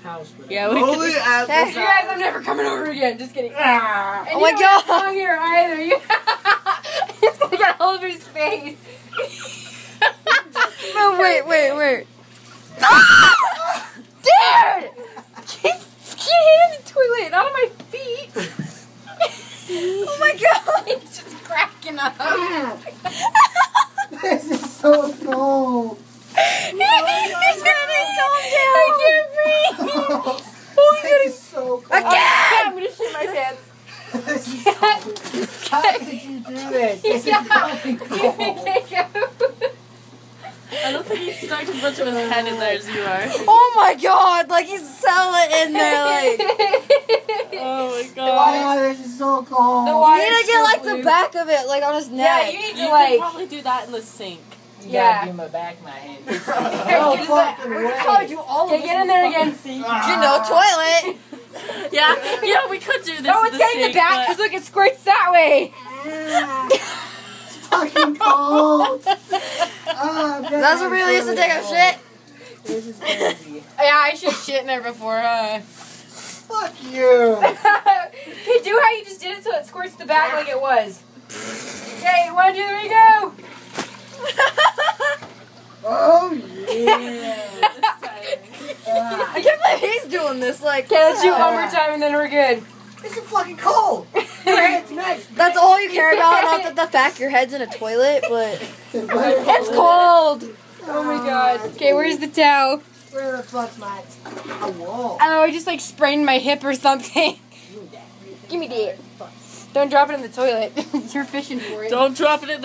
house. Yeah, we Only could. at Hey, this you guys, I'm never coming over again. Just kidding. Ah. And Oh you my don't God. have to come here either. You it's gonna get all over his face. No, wait. Dude! Get in the toilet, not on my feet. Oh my God! He's just cracking up. This is so cold. He's gonna calm down. I can't breathe. Oh, this is so cold. I'm gonna shit my pants. This is cold. How did you do this? This is fucking cold. I don't think he's stuck as much of his head in there as you are. Oh my God! Like he's selling in there, like. Oh my God. Oh, this is so cold. The You water's need to get so like blue. the back of it, like on his neck. Yeah, you need You to can like. probably do that in the sink. You Yeah. gotta give my back my head. No fucking way. Okay, get in there again. Toilet. Yeah, we could do this. Oh, in it's the getting the sink, back because look, it squirts that way. It's fucking cold. That's what we used to take a shit. This is crazy. Yeah, I should shit in there before. Fuck you. Okay, do how you just did it so it squirts the back like it was. Okay, 1, 2, 3, go. Oh yeah. I can't believe he's doing this. Like, Okay, let's do it one more time and then we're good. This is fucking cold. Your head's next. that's all you care about, not that the fact your head's in a toilet, but It's cold. Oh my God. Okay, where's the towel? Where the fuck's my wall? Oh, I just like sprained my hip or something. Give me that. Don't drop it in the toilet. You're fishing for it. don't drop it in the